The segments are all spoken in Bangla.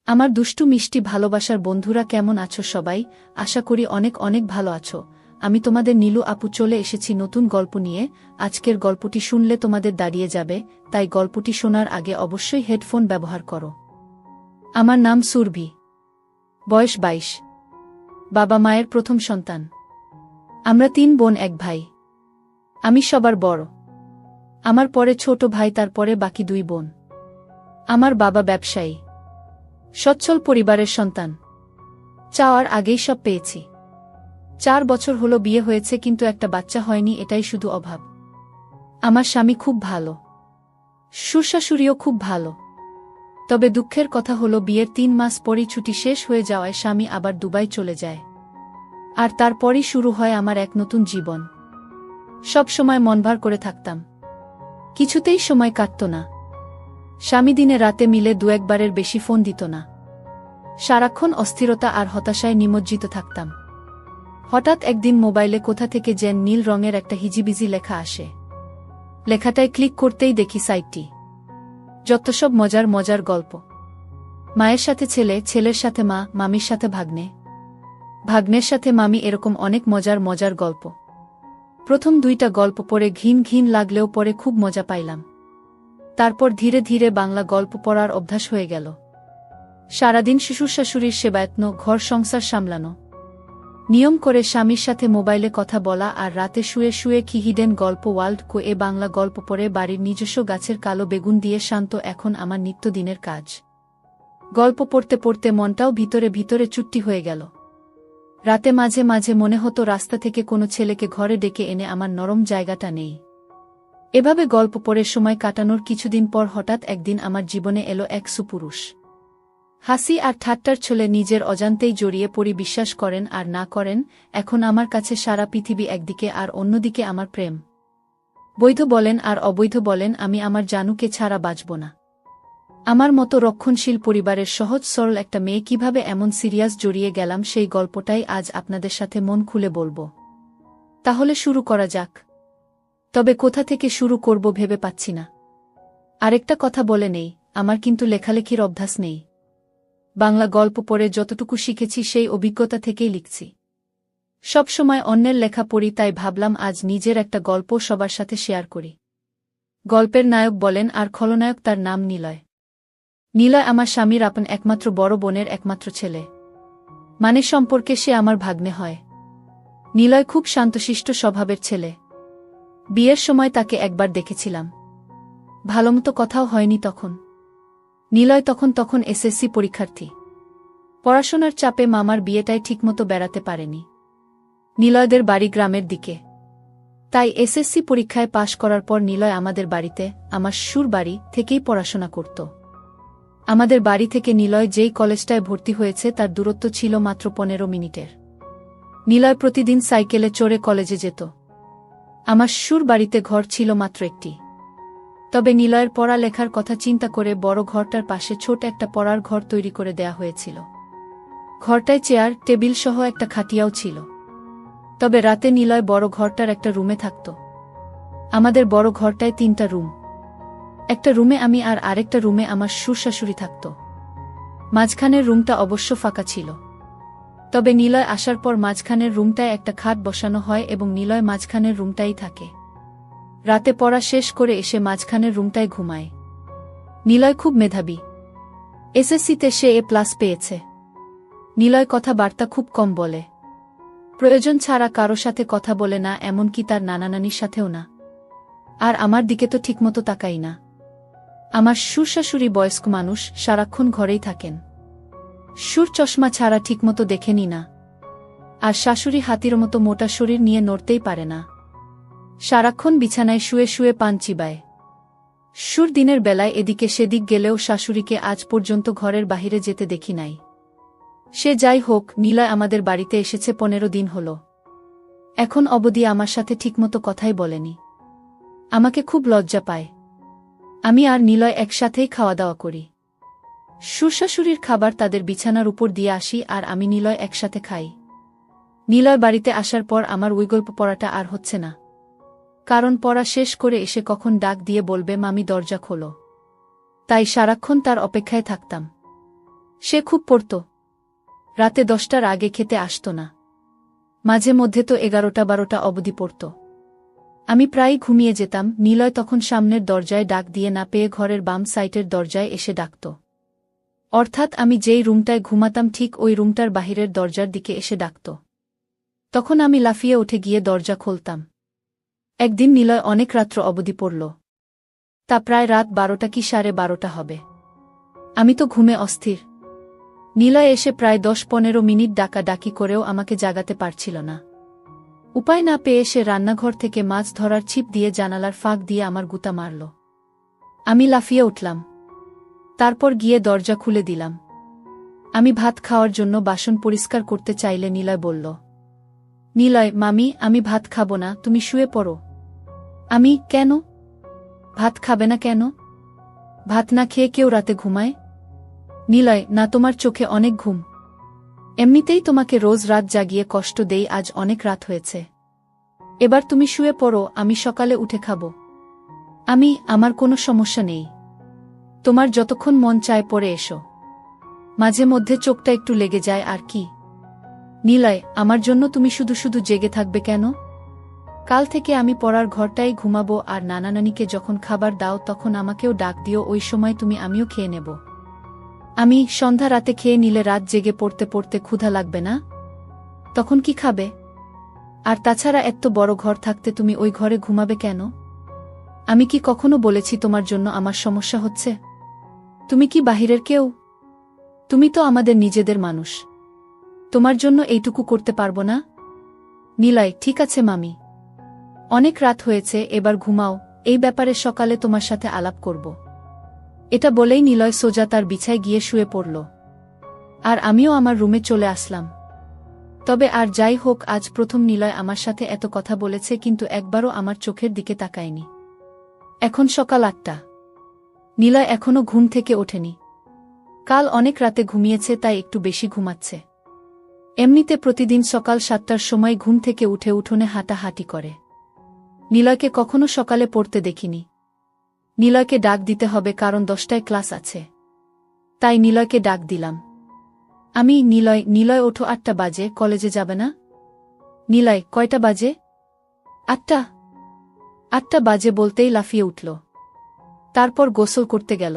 আমার দুষ্টু মিষ্টি ভালোবাসার বন্ধুরা কেমন আছো সবাই? আশা করি অনেক অনেক ভালো আছো। আমি তোমাদের নীলু আপু চলে এসেছি নতুন গল্প নিয়ে। আজকের গল্পটি শুনলে তোমাদের দাঁড়িয়ে যাবে, তাই গল্পটি শোনার আগে অবশ্যই হেডফোন ব্যবহার করো। আমার নাম সুরভি। বয়স 22। বাবা মায়ের প্রথম সন্তান। আমরা 3 বোন 1 ভাই। আমি সবার বড়। আমার পরে ছোট ভাই, তারপরে বাকি 2 বোন। আমার বাবা ব্যবসায়ী। সচ্ছল পরিবারের সন্তান। চাওয়ার আগেই সব পেয়েছি। 4 বছর হলো বিয়ে হয়েছে, কিন্তু একটা বাচ্চা হয়নি, এটাই শুধু অভাব। আমার স্বামী খুব ভালো। শ্বশুরশাশুড়িও খুব ভালো। তবে দুঃখের কথা হলো বিয়ের 3 মাস পরই ছুটি শেষ হয়ে যাওয়ায় স্বামী আবার দুবাই চলে যায়। আর তারপরই শুরু হয় আমার এক নতুন জীবন। সব সময় মনভার করে থাকতাম। কিছুতেই সময় কাটত না। স্বামী দিনে রাতে মিলে 2-1 বারের বেশি ফোন দিত না। সারাক্ষণ অস্থিরতা আর হতাশায় নিমজ্জিত থাকতাম। হঠাৎ একদিন মোবাইলে কোথা থেকে যেন নীল রঙের একটা হিজিবিজি লেখা আসে। লেখাটায় ক্লিক করতেই দেখি সাইটটি। যত সব মজার মজার গল্প। মায়ের সাথে ছেলে, ছেলের সাথে মা, মামির সাথে ভাগ্নে, ভাগ্নের সাথে মামি, এরকম অনেক মজার মজার গল্প। প্রথম 2টা গল্প পড়ে ঘিন ঘিন লাগলেও পরে খুব মজা পাইলাম। তারপর ধীরে ধীরে বাংলা গল্প পড়ার অভ্যাস হয়ে গেল। সারাদিন শ্বশুরশাশুড়ির সেবায়ত্ন, ঘর সংসার সামলানো, নিয়ম করে স্বামীর সাথে মোবাইলে কথা বলা, আর রাতে শুয়ে শুয়ে কি হিডেন গল্প ওয়ার্ল্ড কো এ বাংলা গল্প পড়ে বাড়ির নিজস্ব গাছের কালো বেগুন দিয়ে শান্ত এখন আমার নিত্যদিনের কাজ। গল্প পড়তে পড়তে মনটাও ভিতরে ভিতরে চুট্টি হয়ে গেল। রাতে মাঝে মাঝে মনে হতো রাস্তা থেকে কোনো ছেলেকে ঘরে ডেকে এনে আমার নরম জায়গাটা নেই। এভাবে গল্প পড়ে সময় কাটানোর কিছুদিন পর হঠাৎ একদিন আমার জীবনে এলো এক সুপুরুষ। হাসি আর ঠাট্টার ছলে নিজের অজান্তেই জড়িয়ে পড়ি। বিশ্বাস করেন আর না করেন, এখন আমার কাছে সারা পৃথিবী একদিকে আর অন্যদিকে আমার প্রেম। বৈধ বলেন আর অবৈধ বলেন, আমি আমার জানুকে ছাড়া বাঁচব না। আমার মতো রক্ষণশীল পরিবারের সহজ সরল একটা মেয়ে কিভাবে এমন সিরিয়াস জড়িয়ে গেলাম, সেই গল্পটাই আজ আপনাদের সাথে মন খুলে বলবো। তাহলে শুরু করা যাক। তবে কোথা থেকে শুরু করব ভেবে পাচ্ছি না। আরেকটা কথা বলে নেই, আমার কিন্তু লেখালেখির অভ্যাস নেই। বাংলা গল্প পড়ে যতটুকু শিখেছি সেই অভিজ্ঞতা থেকেই লিখছি। সব সময় অন্যের লেখা পড়ি, তাই ভাবলাম আজ নিজের একটা গল্প সবার সাথে শেয়ার করি। গল্পের নায়ক বলেন আর খলনায়ক, তার নাম নিলয়। নিলয় আমার স্বামীর আপন একমাত্র বড় বোনের একমাত্র ছেলে। মানে সম্পর্কে সে আমার ভাগ্নে হয়। নিলয় খুব শান্তশিষ্ট স্বভাবের ছেলে। বিয়ের সময় তাকে একবার দেখেছিলাম। ভালোমতো কথাও হয়নি তখন। নিলয় তখন এসএসসি পরীক্ষার্থী। পড়াশোনার চাপে মামার বিয়েটায় ঠিকমতো বেড়াতে পারেনি। নিলয়দের বাড়ি গ্রামের দিকে। তাই এসএসসি পরীক্ষায় পাশ করার পর নিলয় আমাদের বাড়িতে, আমার শ্বশুর বাড়ি থেকেই পড়াশোনা করত। আমাদের বাড়ি থেকে নিলয় যেই কলেজটায় ভর্তি হয়েছে তার দূরত্ব ছিল মাত্র 15 মিনিটের। নিলয় প্রতিদিন সাইকেলে চড়ে কলেজে যেত। আমার শ্বশুর বাড়িতে ঘর ছিল মাত্র একটি। তবে নিলয়ের পড়ালেখার কথা চিন্তা করে বড় ঘরটার পাশে ছোট একটা পড়ার ঘর তৈরি করে দেয়া হয়েছিল। ঘরটায় চেয়ার টেবিল সহ একটা খাটিয়াও ছিল। তবে রাতে নিলয় বড় ঘরটার একটা রুমে থাকত। আমাদের বড় ঘরটায় 3টা রুম। একটা রুমে আমি আর আরেকটা রুমে আমার শ্বশুর-শাশুড়ি থাকত। মাঝখানের রুমটা অবশ্য ফাঁকা ছিল। তবে নিলয় আসার পর মাঝখানের রুমটায় একটা খাট বসানো হয় এবং নিলয় মাঝখানের রুমটাই থাকে। রাতে পড়া শেষ করে এসে মাঝখানের রুমটায় ঘুমায়। নিলয় খুব মেধাবী। এসএসসিতে সে A+ পেয়েছে। নিলয় কথাবার্তা খুব কম বলে। প্রয়োজন ছাড়া কারো সাথে কথা বলে না, এমনকি তার নানা-নানির সাথেও না। আর আমার দিকে তো ঠিকমতো তাকাই না। আমার শ্বশুর-শাশুড়ি বয়স্ক মানুষ, সারাক্ষণ ঘরেই থাকেন। শ্বশুর চশমা ছাড়া ঠিকমতো দেখেনি না। আর শাশুড়ি হাতির মতো মোটা শরীর নিয়ে নড়তেই পারে না। সারাক্ষণ বিছানায় শুয়ে শুয়ে পান চিবায়। শ্বশুর দিনের বেলায় এদিকে সেদিক গেলেও শাশুড়িকে আজ পর্যন্ত ঘরের বাহিরে যেতে দেখি নাই। সে যাই হোক, নিলয় আমাদের বাড়িতে এসেছে 15 দিন হল। এখন অবধি আমার সাথে ঠিকমতো কথাই বলেনি। আমাকে খুব লজ্জা পায়। আমি আর নিলয় একসাথেই খাওয়া দাওয়া করি। শ্বশুর-শাশুড়ির খাবার তাদের বিছানার উপর দিয়ে আসি আর আমি নিলয় একসাথে খাই। নিলয় বাড়িতে আসার পর আমার ওই গল্প পড়াটা আর হচ্ছে না। কারণ পড়া শেষ করে এসে কখন ডাক দিয়ে বলবে, মামি দরজা খোলো। তাই সারাক্ষণ তার অপেক্ষায় থাকতাম। সে খুব পড়ত। রাতে 10টার আগে খেতে আসত না। মাঝে মধ্যে তো 11টা-12টা অবধি পড়ত। আমি প্রায়ই ঘুমিয়ে যেতাম। নিলয় তখন সামনের দরজায় ডাক দিয়ে না পেয়ে ঘরের বাম সাইটের দরজায় এসে ডাকত। অর্থাৎ আমি যেই রুমটায় ঘুমাতাম ঠিক ওই রুমটার বাহিরের দরজার দিকে এসে ডাকত। তখন আমি লাফিয়ে উঠে গিয়ে দরজা খুলতাম। একদিন নিলয় অনেক রাত্র অবধি পড়ল। তা প্রায় রাত 12টা কি 12:30 হবে। আমি তো ঘুমে অস্থির। নিলয় এসে প্রায় 10-15 মিনিট ডাকাডাকি করেও আমাকে জাগাতে পারছিল না। উপায় না পেয়ে সে রান্নাঘর থেকে মাছ ধরার ছিপ দিয়ে জানালার ফাঁক দিয়ে আমার গুতা মারল। আমি লাফিয়ে উঠলাম। তারপর গিয়ে দরজা খুলে দিলাম। আমি ভাত খাওয়ার জন্য বাসন পরিষ্কার করতে চাইলে নিলয় বলল, নিলয় মামি, আমি ভাত খাবো না, তুমি শুয়ে পড়ো। আমি, কেন? ভাত খাবে না কেন? ভাত না খেয়ে কেউ রাতে ঘুমায়? নিলয়, না, তোমার চোখে অনেক ঘুম। এমনিতেই তোমাকে রোজ রাত জাগিয়ে কষ্ট দেই, আজ অনেক রাত হয়েছে। এবার তুমি শুয়ে পড়ো, আমি সকালে উঠে খাবো। আমার কোনো সমস্যা নেই। তোমার যতক্ষণ মন চায় পড়ে এসো। মাঝে মধ্যে চোখটা একটু লেগে যায় আর কি। নিলয়, আমার জন্য তুমি শুধু শুধু জেগে থাকবে কেন? কাল থেকে আমি পড়ার ঘরটাই ঘুমাবো, আর নানা নানিকে যখন খাবার দাও তখন আমাকেও ডাক দিও, ওই সময় আমিও খেয়ে নেব। সন্ধ্যা রাতে খেয়ে নিলে রাত জেগে পড়তে পড়তে ক্ষুধা লাগবে না? তখন কি খাবে? আর তাছাড়া এত বড় ঘর থাকতে তুমি ওই ঘরে ঘুমাবে কেন? আমি কি কখনো বলেছি তোমার জন্য আমার সমস্যা হচ্ছে? তুমি কি বাহিরের কেউ? তুমি তো আমাদের নিজেদের মানুষ। তোমার জন্য এইটুকু করতে পারবো না? নিলয়, ঠিক আছে মামি। অনেক রাত হয়েছে, এবার ঘুমাও, এই ব্যাপারে সকালে তোমার সাথে আলাপ করব। এটা বলেই নিলয় সোজা তার বিছায় গিয়ে শুয়ে পড়ল। আর আমিও আমার রুমে চলে আসলাম। তবে আর যাই হোক, আজ প্রথম নিলয় আমার সাথে এত কথা বলেছে, কিন্তু একবারও আমার চোখের দিকে তাকায়নি। এখন সকাল 8টা। নিলয় এখনো ঘুম থেকে ওঠেনি। কাল অনেক রাতে ঘুমিয়েছে, তাই একটু বেশি ঘুমাচ্ছে। এমনিতে প্রতিদিন সকাল 7টার সময় ঘুম থেকে উঠে উঠোনে হাঁটাহাঁটি করে। নিলয়কে কখনো সকালে পড়তে দেখিনি। নিলয়কে ডাক দিতে হবে, কারণ 10টায় ক্লাস আছে। তাই নিলয়কে ডাক দিলাম। নিলয় ওঠো, 8টা বাজে, কলেজে যাবে না? নিলয়, কয়টা বাজে? 8টা। 8টা বাজে বলতেই লাফিয়ে উঠল। তারপর গোসল করতে গেল।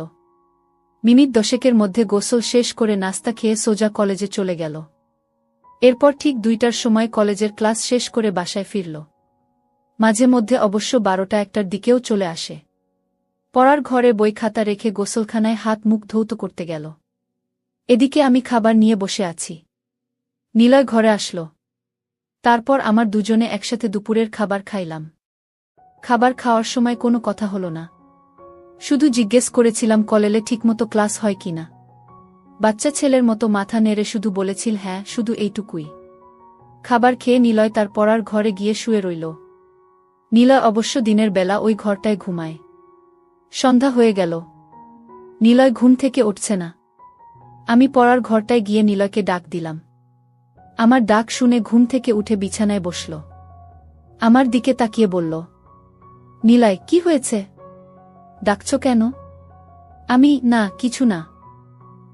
মিনিট 10-এর মধ্যে গোসল শেষ করে নাস্তা খেয়ে সোজা কলেজে চলে গেল। এরপর ঠিক 2টার সময় কলেজের ক্লাস শেষ করে বাসায় ফিরল। মাঝে মধ্যে অবশ্য 12টা-1টার দিকেও চলে আসে। পড়ার ঘরে বই খাতা রেখে গোসলখানায় হাত মুখ ধৌত করতে গেল। এদিকে আমি খাবার নিয়ে বসে আছি। নিলয় ঘরে আসল। তারপর আমার দুজনে একসাথে দুপুরের খাবার খাইলাম। খাবার খাওয়ার সময় কোনো কথা হলো না। শুধু জিজ্ঞেস করেছিলাম কলেজে ঠিকমতো ক্লাস হয় কিনা। বাচ্চা ছেলের মতো মাথা নেড়ে শুধু বলেছিল হ্যাঁ, শুধু এইটুকুই। খাবার খেয়ে নিলয় তার পড়ার ঘরে গিয়ে শুয়ে রইল। নিলয় অবশ্য দিনের বেলা ওই ঘরটায় ঘুমায়। সন্ধ্যা হয়ে গেল। নিলয় ঘুম থেকে উঠছে না। আমি পড়ার ঘরটায় গিয়ে নিলয়কে ডাক দিলাম। আমার ডাক শুনে ঘুম থেকে উঠে বিছানায় বসল। আমার দিকে তাকিয়ে বলল, নিলয়, কি হয়েছে? ডাকছ কেন? না, কিছু না।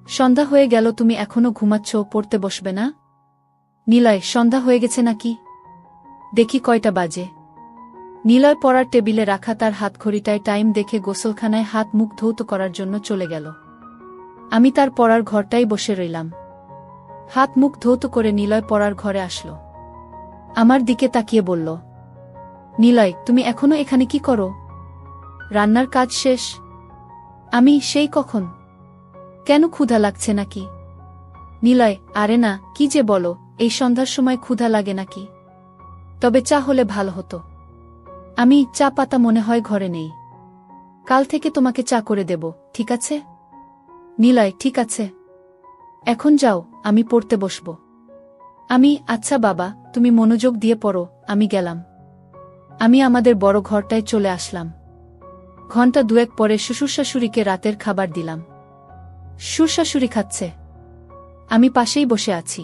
সন্ধ্যা হয়ে গেল, তুমি এখনো ঘুমাচ্ছ, পড়তে বসবে না? নিলয়, সন্ধ্যা হয়ে গেছে নাকি? দেখি কয়টা বাজে। নিলয় পড়ার টেবিলে রাখা তার হাতঘড়িটায় টাইম দেখে গোসলখানায় হাত মুখ ধৌত করার জন্য চলে গেল। আমি তার পড়ার ঘরটাই বসে রইলাম। হাত মুখ ধৌত করে নিলয় পড়ার ঘরে আসলো। আমার দিকে তাকিয়ে বলল, নিলয়, তুমি এখনো এখানে কি করো? রান্নার কাজ শেষ? সেই কখন। কেন, ক্ষুধা লাগছে নাকি? নিলয়, আরে না, কি যে বলো, এই সন্ধ্যার সময় ক্ষুধা লাগে নাকি? তবে চা হলে ভালো হতো। চা পাতা মনে হয় ঘরে নেই। কাল থেকে তোমাকে চা করে দেব, ঠিক আছে? নিলয়, ঠিক আছে। এখন যাও, আমি পড়তে বসব। আচ্ছা বাবা, তুমি মনোযোগ দিয়ে পড়ো, আমি গেলাম। আমাদের বড় ঘরটায় চলে আসলাম। ঘণ্টা 2 পরে শ্বশুরশাশুড়িকে রাতের খাবার দিলাম। শ্বশুরশাশুড়ি খাচ্ছে। আমি পাশেই বসে আছি।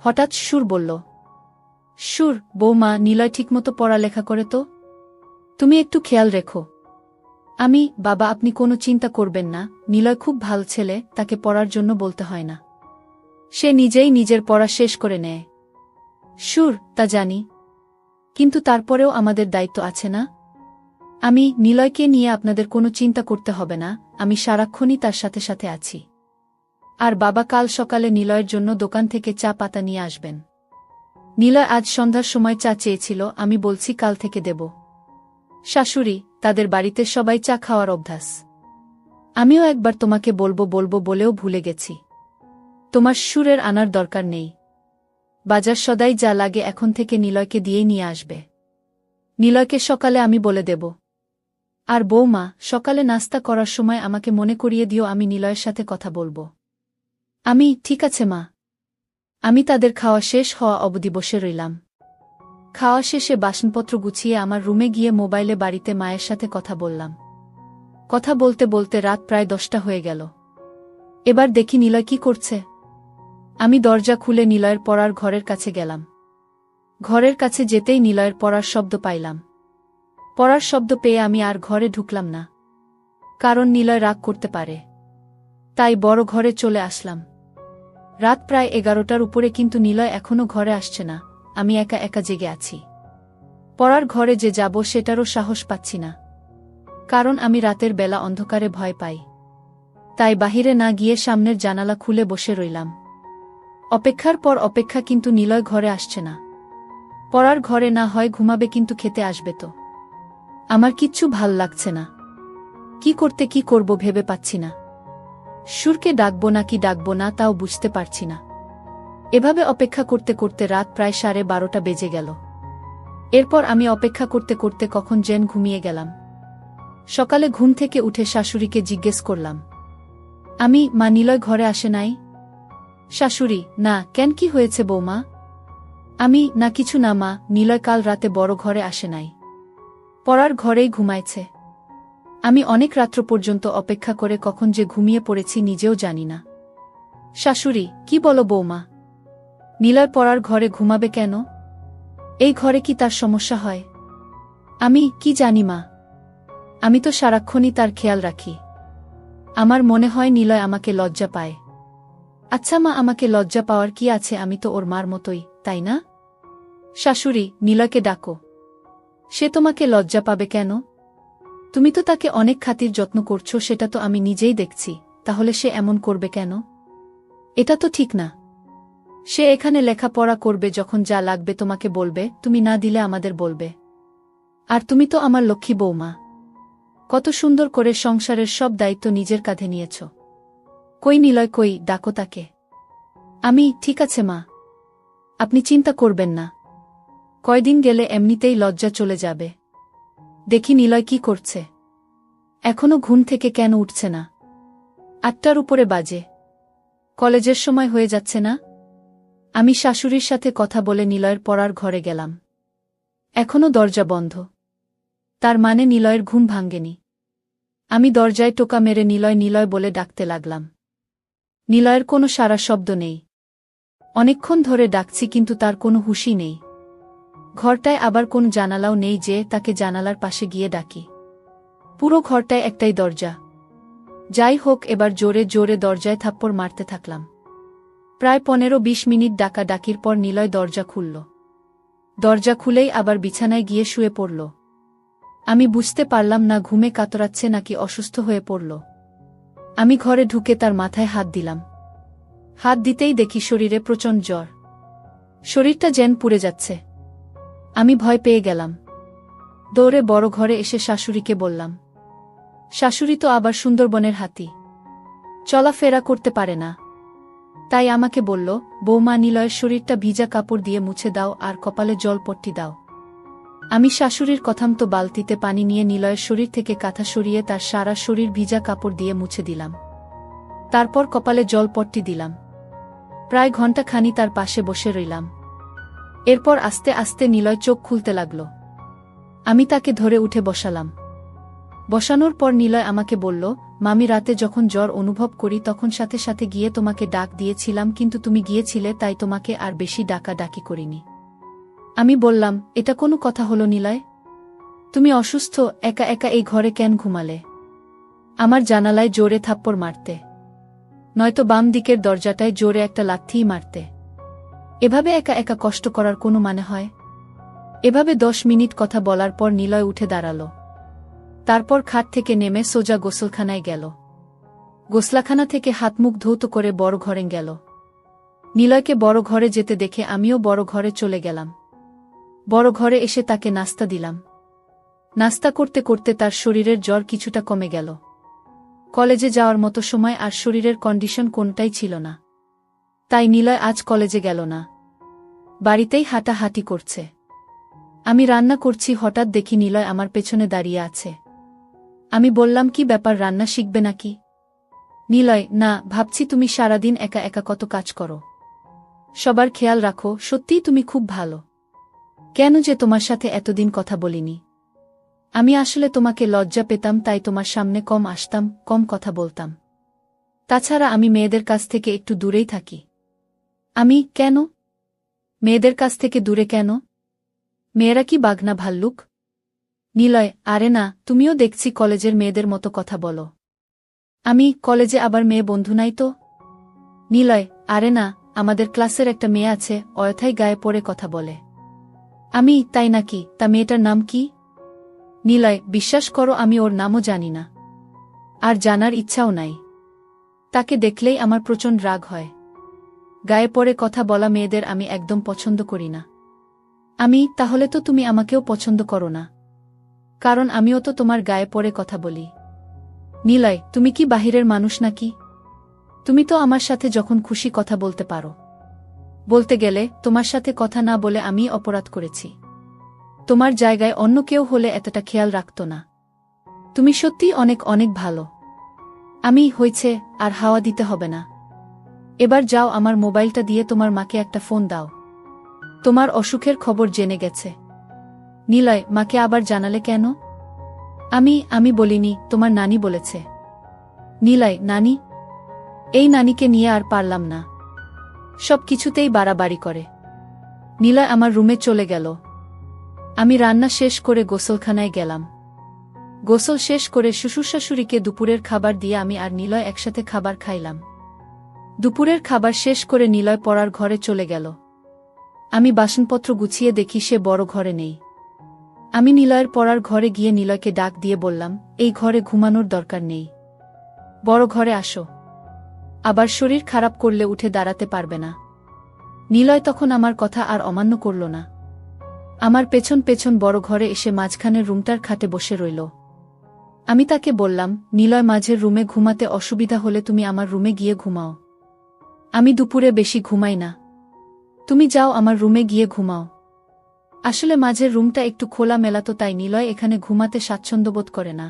হঠাৎ শ্বশুর বলল, বৌমা, নিলয় ঠিকমতো পড়ালেখা করে তো? তুমি একটু খেয়াল রেখো। বাবা আপনি কোনো চিন্তা করবেন না, নিলয় খুব ভালো ছেলে, তাকে পড়ার জন্য বলতে হয় না। সে নিজেই নিজের পড়া শেষ করে নেয়। সুর, তা জানি। কিন্তু তারপরেও আমাদের দায়িত্ব আছে না? নিলয়কে নিয়ে আপনাদের কোনো চিন্তা করতে হবে না, আমি সারাক্ষণই তার সাথে সাথে আছি। আর বাবা কাল সকালে নিলয়ের জন্য দোকান থেকে চা পাতা নিয়ে আসবেন। নিলয় আজ সন্ধ্যার সময় চা চেয়েছিল, আমি বলছি কাল থেকে দেব। শাশুড়ি, তাদের বাড়িতে সবাই চা খাওয়ার অভ্যাস। আমিও একবার তোমাকে বলবো বলবো বলেও ভুলে গেছি। তোমার সুরের আনার দরকার নেই। বাজার সদাই যা লাগে এখন থেকে নিলয়কে দিয়েই নিয়ে আসবে। নিলয়কে সকালে আমি বলে দেব। আর বৌমা, সকালে নাস্তা করার সময় আমাকে মনে করিয়ে দিও, আমি নিলয়ের সাথে কথা বলবো। ঠিক আছে মা। আমি তাদের খাওয়া শেষ হওয়া অবধি বসে রইলাম। খাওয়া শেষে বাসনপত্র গুছিয়ে আমার রুমে গিয়ে মোবাইলে বাড়িতে মায়ের সাথে কথা বললাম। কথা বলতে বলতে রাত প্রায় 10টা হয়ে গেল। এবার দেখি নিলয় কি করছে। আমি দরজা খুলে নিলয়ের পড়ার ঘরের কাছে গেলাম। ঘরের কাছে যেতেই নিলয়ের পড়ার শব্দ পাইলাম। পড়ার শব্দ পেয়ে আমি আর ঘরে ঢুকলাম না, কারণ নিলয় রাগ করতে পারে। তাই বড় ঘরে চলে আসলাম। রাত প্রায় 11টার উপরে, কিন্তু নিলয় এখনো ঘরে আসছে না। আমি একা একা জেগে আছি। পড়ার ঘরে যে যাব সেটারও সাহস পাচ্ছি না, কারণ আমি রাতের বেলা অন্ধকারে ভয় পাই। তাই বাহিরে না গিয়ে সামনের জানালা খুলে বসে রইলাম। অপেক্ষার পর অপেক্ষা, কিন্তু নিলয় ঘরে আসছে না। পড়ার ঘরে না হয় ঘুমাবে, কিন্তু খেতে আসবে তো? আমার কিচ্ছু ভাল লাগছে না। কি করব ভেবে পাচ্ছি না। সুরকে ডাকবো নাকি ডাকবো না তাও বুঝতে পারছি না। এভাবে অপেক্ষা করতে করতে রাত প্রায় 12:30 বেজে গেল। এরপর আমি অপেক্ষা করতে করতে কখন যেন ঘুমিয়ে গেলাম। সকালে ঘুম থেকে উঠে শাশুড়িকে জিজ্ঞেস করলাম, মা নিলয় ঘরে আসে নাই? শাশুড়ি, না, কেন, কি হয়েছে বৌমা? না কিছু না মা, নিলয় কাল রাতে বড় ঘরে আসে নাই। পড়ার ঘরেই ঘুমাইছে। আমি অনেক রাত্র পর্যন্ত অপেক্ষা করে কখন যে ঘুমিয়ে পড়েছি নিজেও জানি না। শাশুড়ি, কি বলো বৌমা? নিলয় পড়ার ঘরে ঘুমাবে কেন? এই ঘরে কি তার সমস্যা হয়? কি জানি মা। আমি তো সারাক্ষণই তার খেয়াল রাখি। আমার মনে হয় নিলয় আমাকে লজ্জা পায়। আচ্ছা মা, আমাকে লজ্জা পাওয়ার কি আছে? আমি তো ওর মার মতোই, তাই না? শাশুড়ি, নিলয়কে ডাকো। সে তোমাকে লজ্জা পাবে কেন? তুমি তো তাকে অনেক খাতির যত্ন করছো, সেটা তো আমি নিজেই দেখছি। তাহলে সে এমন করবে কেন? এটা তো ঠিক না। সে এখানে লেখাপড়া করবে, যখন যা লাগবে তোমাকে বলবে, তুমি না দিলে আমাদের বলবে। আর তুমি তো আমার লক্ষ্মী বৌমা। কত সুন্দর করে সংসারের সব দায়িত্ব নিজের কাঁধে নিয়েছ। কই নিলয়, কই, ডাকো তাকে। ঠিক আছে মা, আপনি চিন্তা করবেন না। কয়দিন গেলে এমনিতেই লজ্জা চলে যাবে। দেখি নিলয় কি করছে। এখনো ঘুম থেকে কেন উঠছে না? 8টার উপরে বাজে। কলেজের সময় হয়ে যাচ্ছে না? আমি শাশুড়ির সাথে কথা বলে নিলয়ের পড়ার ঘরে গেলাম। এখনো দরজা বন্ধ। তার মানে নিলয়ের ঘুম ভাঙ্গেনি। আমি দরজায় টোকা মেরে নিলয় নিলয় বলে ডাকতে লাগলাম। নিলয়ের কোনো সাড়া শব্দ নেই। অনেকক্ষণ ধরে ডাকছি, কিন্তু তার কোনো হুঁশই নেই। ঘরটায় আবার কোন জানালাও নেই যে তাকে জানালার পাশে গিয়ে ডাকি। পুরো ঘরটায় একটাই দরজা। যাই হোক, এবার জোরে জোরে দরজায় থাপ্পড় মারতে থাকলাম। প্রায় 15-20 মিনিট ডাকাডাকির পর নিলয় দরজা খুলল। দরজা খুলেই আবার বিছানায় গিয়ে শুয়ে পড়ল। আমি বুঝতে পারলাম না ঘুমে কাতরাচ্ছে নাকি অসুস্থ হয়ে পড়ল। আমি ঘরে ঢুকে তার মাথায় হাত দিলাম। হাত দিতেই দেখি শরীরে প্রচণ্ড জ্বর। শরীরটা যেন পুড়ে যাচ্ছে। আমি ভয় পেয়ে গেলাম। দৌড়ে বড় ঘরে এসে শাশুড়িকে বললাম। শাশুড়ি তো আবার সুন্দরবনের হাতি, চলাফেরা করতে পারে না। তাই আমাকে বলল, বৌমা, নিলয়ের শরীরটা ভিজা কাপড় দিয়ে মুছে দাও আর কপালে জলপট্টি দাও। আমি শাশুড়ির কথামতো বালতিতে পানি নিয়ে নিলয়ের শরীর থেকে কাঁথা সরিয়ে তার সারা শরীর ভিজা কাপড় দিয়ে মুছে দিলাম। তারপর কপালে জলপট্টি দিলাম। প্রায় ঘণ্টাখানি তার পাশে বসে রইলাম। এরপর আস্তে আস্তে নিলয় চোখ খুলতে লাগল। আমি তাকে ধরে উঠে বসালাম। বসানোর পর নিলয় আমাকে বলল, মামি, রাতে যখন জ্বর অনুভব করি তখন সাথে সাথে গিয়ে তোমাকে ডাক দিয়েছিলাম, কিন্তু তুমি গিয়েছিলে তাই তোমাকে আর বেশি ডাকাডাকি করিনি। আমি বললাম, এটা কোনো কথা হলো নিলয়? তুমি অসুস্থ, একা একা এই ঘরে কেন ঘুমালে? আমার জানালায় জোরে থাপ্পড় মারতে, নয়তো বাম দিকের দরজাটায় জোরে একটা লাথিই মারতে। এভাবে একা একা কষ্ট করার কোনো মানে হয়? এভাবে 10 মিনিট কথা বলার পর নিলয় উঠে দাঁড়াল। তারপর খাট থেকে নেমে সোজা গোসলখানায় গেল। গোসলাখানা থেকে হাত মুখ ধৌত করে বড় ঘরে গেল। নিলয়কে বড় ঘরে যেতে দেখে আমিও বড় ঘরে চলে গেলাম। বড় ঘরে এসে তাকে নাস্তা দিলাম। নাস্তা করতে করতে তার শরীরের জ্বর কিছুটা কমে গেল। কলেজে যাওয়ার মতো সময় আর শরীরের কন্ডিশন কোনটাই ছিল না। তাই নিলয় আজ কলেজে গেল না, বাড়িতেই হাঁটাহাঁটি করছে। আমি রান্না করছি, হঠাৎ দেখি নিলয় আমার পেছনে দাঁড়িয়ে আছে। আমি বললাম, কি ব্যাপার, রান্না শিখবে নাকি? নিলয়, না, ভাবছি তুমি সারাদিন একা একা কত কাজ করো, সবার খেয়াল রাখো, সত্যিই তুমি খুব ভালো। কেন যে তোমার সাথে এতদিন কথা বলিনি? আমি আসলে তোমাকে লজ্জা পেতাম, তাই তোমার সামনে কম আসতাম, কম কথা বলতাম। তাছাড়া আমি মেয়েদের কাছ থেকে একটু দূরেই থাকি। আমি কেন? মেয়েদের কাছ থেকে দূরে কেন? মেয়েরা কি বাঘ না ভাল্লুক? নিলয়, আরে না, তুমিও দেখছি কলেজের মেয়েদের মতো কথা বলো। আমি কলেজে আবার মেয়ে বন্ধু নাই তো? নিলয়, আরে না, আমাদের ক্লাসের একটা মেয়ে আছে, অযথাই গায়ে পড়ে কথা বলে। আমি, তাই নাকি? তা মেয়েটার নাম কি? নিলয়, বিশ্বাস করো আমি ওর নামও জানি না, আর জানার ইচ্ছাও নাই। তাকে দেখলেই আমার প্রচণ্ড রাগ হয়। গায়ে পড়ে কথা বলা মেয়েদের আমি একদম পছন্দ করি না। আমি, তাহলে তো তুমি আমাকেও পছন্দ করো না, কারণ আমিও তো তোমার গায়ে পড়ে কথা বলি। নিলয়, তুমি কি বাহিরের মানুষ নাকি? তুমি তো আমার সাথে যখন খুশি কথা বলতে পারো। বলতে গেলে তোমার সাথে কথা না বলে আমি অপরাধ করেছি। তোমার জায়গায় অন্য কেউ হলে এতটা খেয়াল রাখত না। তুমি সত্যিই অনেক অনেক ভালো। আমি, হয়েছে, আর হাওয়া দিতে হবে না। এবার যাও, আমার মোবাইলটা দিয়ে তোমার মাকে একটা ফোন দাও। তোমার অসুখের খবর জেনে গেছে। নিলয়, মাকে আবার জানালে কেন? আমি বলিনি, তোমার নানি বলেছে। নিলয়, নানি? এই নানিকে নিয়ে আর পারলাম না, সব কিছুতেই বাড়াবাড়ি করে। নিলয় আমার রুমে চলে গেল। আমি রান্না শেষ করে গোসলখানায় গেলাম। গোসল শেষ করে শ্বশুরশাশুড়িকে দুপুরের খাবার দিয়ে আমি আর নিলয় একসাথে খাবার খাইলাম। দুপুরের খাবার শেষ করে নিলয় পড়ার ঘরে চলে গেল। আমি বাসনপত্র গুছিয়ে দেখি সে বড় ঘরে নেই। আমি নিলয়ের পড়ার ঘরে গিয়ে নিলয়কে ডাক দিয়ে বললাম, এই ঘরে ঘুমানোর দরকার নেই, বড় ঘরে আসো। আবার শরীর খারাপ করলে উঠে দাঁড়াতে পারবে না। নিলয় তখন আমার কথা আর অমান্য করল না। আমার পেছন পেছন বড় ঘরে এসে মাঝখানের রুমটার খাটে বসে রইল। আমি তাকে বললাম, নিলয়, মাঝের রুমে ঘুমাতে অসুবিধা হলে তুমি আমার রুমে গিয়ে ঘুমাও। আমি দুপুরে বেশি ঘুমাই না, তুমি যাও আমার রুমে গিয়ে ঘুমাও। আসলে মাঝের রুমটা একটু খোলা মেলাতো, তাই নিলয় এখানে ঘুমাতে স্বাচ্ছন্দ্য বোধ করে না।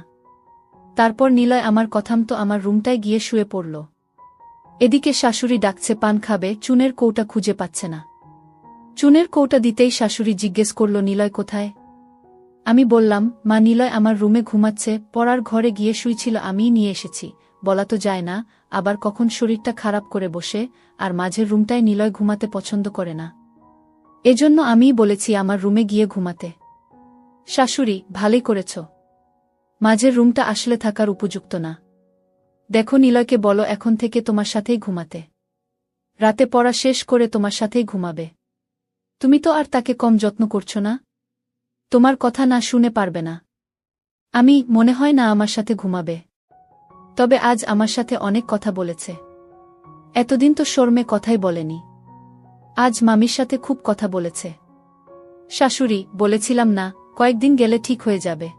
তারপর নিলয় আমার কথামতো আমার রুমটায় গিয়ে শুয়ে পড়ল। এদিকে শাশুড়ি ডাকছে পান খাবে, চুনের কৌটা খুঁজে পাচ্ছে না। চুনের কৌটা দিতেই শাশুড়ি জিজ্ঞেস করল, নিলয় কোথায়? আমি বললাম, মা, নিলয় আমার রুমে ঘুমাচ্ছে, পড়ার ঘরে গিয়ে শুইছিল, আমিই নিয়ে এসেছি। বলা তো যায় না, আবার কখন শরীরটা খারাপ করে বসে, আর মাঝের রুমটায় নিলয় ঘুমাতে পছন্দ করে না। এজন্য আমিই বলেছি আমার রুমে গিয়ে ঘুমাতে। শাশুড়ি, ভালোই করেছ। মাঝের রুমটা আসলে থাকার উপযুক্ত না। দেখো, নিলয়কে বলো এখন থেকে তোমার সাথেই ঘুমাতে। রাতে পড়া শেষ করে তোমার সাথেই ঘুমাবে। তুমি তো আর তাকে কম যত্ন করছো না। তোমার কথা না শুনে পারবে না। আমি, মনে হয় না আমার সাথে ঘুমাবে। তবে আজ আমার সাথে অনেক কথা বলেছে। এতদিন তো শর্মে কথাই বলেনি, আজ মামির সাথে খুব কথা বলেছে। শাশুড়ি, বলেছিলাম না, কয়েকদিন গেলে ঠিক হয়ে যাবে।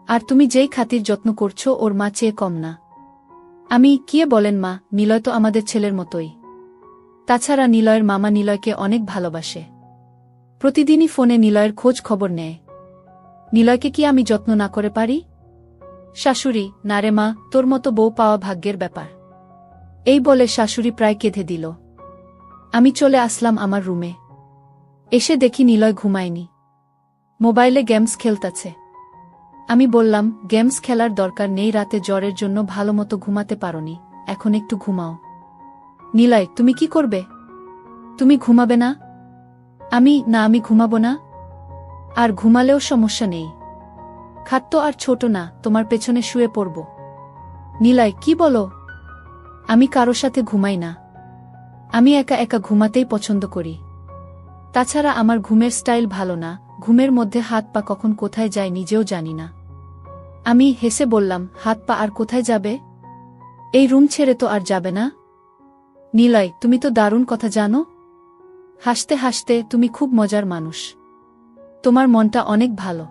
আর তুমি যেই খাতির যত্ন করছো ওর মা চেয়ে কম না। আমি, কে বলেন মা, নিলয় তো আমাদের ছেলের মতোই। তাছাড়া নিলয়ের মামা নিলয়কে অনেক ভালোবাসে, প্রতিদিনই ফোনে নিলয়ের খোঁজ খবর নেয়। নিলয়কে কি আমি যত্ন না করে পারি? শাশুড়ি, না রে মা, তোর মতো বউ পাওয়া ভাগ্যের ব্যাপার। এই বলে শাশুড়ি প্রায় কেঁদে দিল। আমি চলে আসলাম আমার রুমে। এসে দেখি নিলয় ঘুমায়নি, মোবাইলে গেমস খেলতাছে। আমি বললাম, গেমস খেলার দরকার নেই, রাতে জ্বরের জন্য ভালোমতো ঘুমাতে পারোনি, এখন একটু ঘুমাও। নিলয়, তুমি কি করবে? তুমি ঘুমাবে না? আমি, না, আমি ঘুমাবো না। আর ঘুমালেও সমস্যা নেই, খাট তো আর ছোট না, তোমার পেছনে শুয়ে পড়ব। নিলয়, কি বলো? আমি কারো সাথে ঘুমাই না। আমি একা একা ঘুমাতেই পছন্দ করি। তাছাড়া আমার ঘুমের স্টাইল ভালো না, ঘুমের মধ্যে হাত পা কখন কোথায় যায় নিজেও জানি না। আমি হেসে বললাম, হাত পা আর কোথায় যাবে? এই রুম ছেড়ে তো আর যাবে না। নিলয়, তুমি তো দারুণ কথা জানো। হাসতে হাসতে, তুমি খুব মজার মানুষ। তোমার মনটা অনেক ভালো।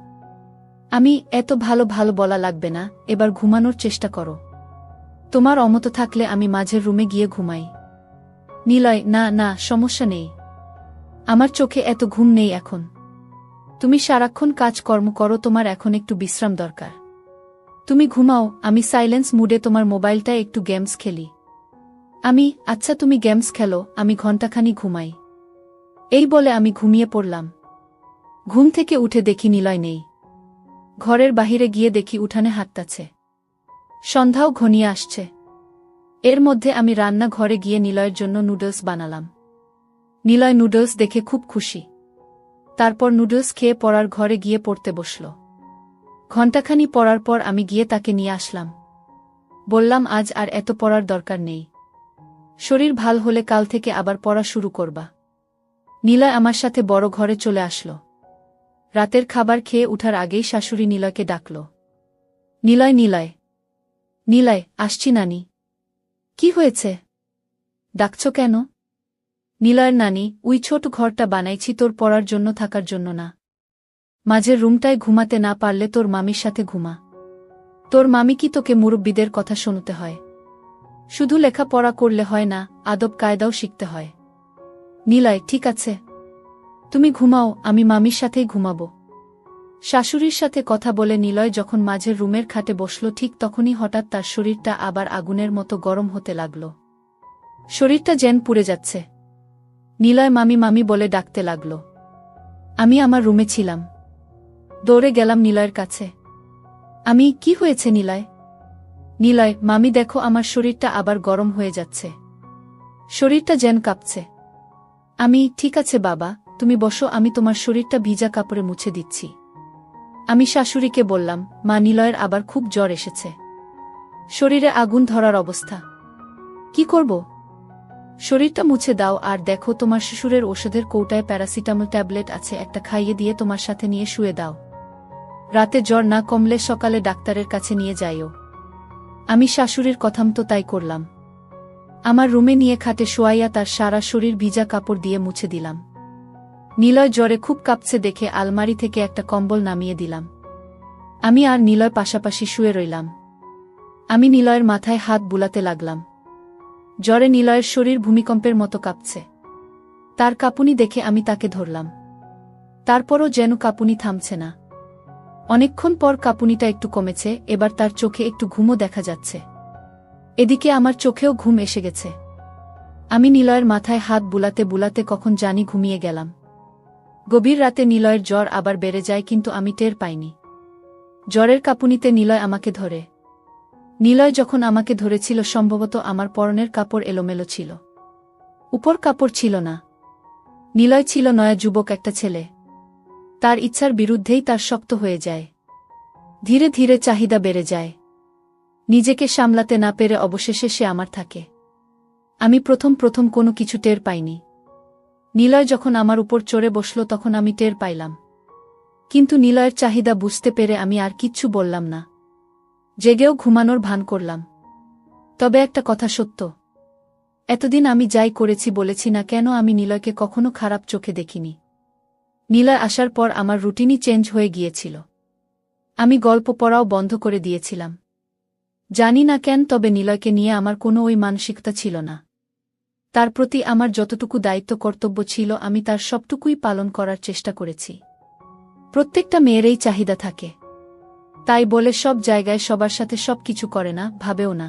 আমি এত ভালো ভালো বলা লাগবে না, এবার ঘুমানোর চেষ্টা করো। তোমার অমত থাকলে আমি মাঝের রুমে গিয়ে ঘুমাই। নিলয়, না না, সমস্যা নেই। আমার চোখে এত ঘুম নেই এখন। তুমি সারাক্ষণ কাজকর্ম করো, তোমার এখন একটু বিশ্রাম দরকার। তুমি ঘুমাও, আমি সাইলেন্স মুডে তোমার মোবাইলটায় একটু গেমস খেলি। আচ্ছা, তুমি গেমস খেলো, আমি ঘণ্টাখানি ঘুমাই। এই বলে আমি ঘুমিয়ে পড়লাম। ঘুম থেকে উঠে দেখি নিলয় নেই। ঘরের বাহিরে গিয়ে দেখি উঠানে হাঁটতাছে। সন্ধ্যাও ঘনিয়ে আসছে। এর মধ্যে আমি রান্না ঘরে গিয়ে নিলয়ের জন্য নুডলস বানালাম। নিলয় নুডলস দেখে খুব খুশি। তারপর নুডলস খেয়ে পড়ার ঘরে গিয়ে পড়তে বসল। ঘণ্টাখানি পড়ার পর আমি গিয়ে তাকে নিয়ে আসলাম। বললাম, আজ আর এত পড়ার দরকার নেই। শরীর ভাল হলে কাল থেকে আবার পড়া শুরু করবা। নিলয় আমার সাথে বড় ঘরে চলে আসল। রাতের খাবার খেয়ে উঠার আগেই শাশুড়ি নিলয়কে ডাকল। নিলয়, নিলয়। নিলয়, আসছি নানি। কি হয়েছে? ডাকছ কেন? নিলয়ের নানি, ওই ছোট ঘরটা বানাইছি তোর পড়ার জন্য, থাকার জন্য না। মাঝের রুমটায় ঘুমাতে না পারলে তোর মামির সাথে ঘুমা। তোর মামি কি তোকে মুরব্বিদের কথা শুনতে হয়? শুধু লেখাপড়া করলে হয় না, আদব কায়দাও শিখতে হয়। নিলয়, ঠিক আছে, তুমি ঘুমাও, আমি মামির সাথেই ঘুমাবো। শাশুড়ির সাথে কথা বলে নিলয় যখন মাঝের রুমের খাটে বসল, ঠিক তখনই হঠাৎ তার শরীরটা আবার আগুনের মতো গরম হতে লাগল। শরীরটা যেন পুড়ে যাচ্ছে। নিলয় মামি মামি বলে ডাকতে লাগল। আমি আমার রুমে ছিলাম। দৌড়ে গেলাম নিলয়ের কাছে। কি হয়েছে নিলয়? নিলয়, মামি দেখো, আমার শরীরটা আবার গরম হয়ে যাচ্ছে। শরীরটা যেন কাঁপছে। ঠিক আছে বাবা, তুমি বসো, আমি তোমার শরীরটা ভিজা কাপড়ে মুছে দিচ্ছি। আমি শাশুড়িকে বললাম, মা, নিলয়ের আবার খুব জ্বর এসেছে। শরীরে আগুন ধরার অবস্থা। কি করব? শরীরটা মুছে দাও, আর দেখো তোমার শ্বশুরের ওষুধের কৌটায় প্যারাসিটামল ট্যাবলেট আছে, একটা খাইয়ে দিয়ে তোমার সাথে নিয়ে শুয়ে দাও। রাতে জ্বর না কমলে সকালে ডাক্তারের কাছে নিয়ে যাইও। আমি শাশুড়ির কথামতো তাই করলাম। আমার রুমে নিয়ে খাটে শোয়াইয়া তার সারা শরীর ভিজা কাপড় দিয়ে মুছে দিলাম। নিলয় জ্বরে খুব কাঁপছে দেখে আলমারি থেকে একটা কম্বল নামিয়ে দিলাম। আমি আর নিলয় পাশাপাশি শুয়ে রইলাম। আমি নিলয়ের মাথায় হাত বুলাতে লাগলাম। জ্বরে নিলয়ের শরীর ভূমিকম্পের মতো কাঁপছে। তার কাঁপুনি দেখে আমি তাকে ধরলাম। তারপরও যেন কাঁপুনি থামছে না। অনেকক্ষণ পর কাঁপুনিটা একটু কমেছে, এবার তার চোখে একটু ঘুমও দেখা যাচ্ছে। এদিকে আমার চোখেও ঘুম এসে গেছে। আমি নিলয়ের মাথায় হাত বুলাতে বুলাতে কখন জানি ঘুমিয়ে গেলাম। গভীর রাতে নিলয়ের জ্বর আবার বেড়ে যায়, কিন্তু আমি টের পাইনি। জ্বরের কাঁপুনিতে নিলয় আমাকে ধরে। নিলয় যখন আমাকে ধরেছিল, সম্ভবত আমার পরনের কাপড় এলোমেলো ছিল, উপর কাপড় ছিল না। নিলয় ছিল নয়া যুবক একটা ছেলে। তার ইচ্ছার বিরুদ্ধেই তার শক্ত হয়ে যায়। ধীরে ধীরে চাহিদা বেড়ে যায়। নিজেকে সামলাতে না পেরে অবশেষে সে আমার থাকে। আমি প্রথম প্রথম কোনো কিছু টের পাইনি। নিলয় যখন আমার উপর চড়ে বসল তখন আমি টের পাইলাম। কিন্তু নিলয়ের চাহিদা বুঝতে পেরে আমি আর কিচ্ছু বললাম না। জেগেও ঘুমানোর ভান করলাম। তবে একটা কথা সত্য, এতদিন আমি যাই করেছি বলেছি না কেন, আমি নিলয়কে কখনো খারাপ চোখে দেখিনি। নিলয় আসার পর আমার রুটিনই চেঞ্জ হয়ে গিয়েছিল। আমি গল্প পড়াও বন্ধ করে দিয়েছিলাম। জানি না কেন, তবে নিলয়কে নিয়ে আমার কোনো ওই মানসিকতা ছিল না। তার প্রতি আমার যতটুকু দায়িত্ব কর্তব্য ছিল আমি তার সবটুকুই পালন করার চেষ্টা করেছি। প্রত্যেকটা মেয়েরই চাহিদা থাকে, তাই বলে সব জায়গায় সবার সাথে সব কিছু করে না, ভাবেও না।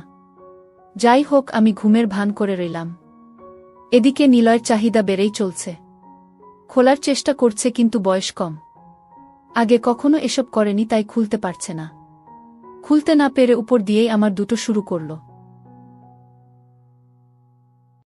যাই হোক, আমি ঘুমের ভান করে রইলাম। এদিকে নিলয়ের চাহিদা বেড়েই চলছে। খোলার চেষ্টা করছে, কিন্তু বয়স কম। আগে কখনো এসব করেনি, তাই খুলতে পারছে না। খুলতে না পেরে উপর দিয়েই আমার দুটো শুরু করল।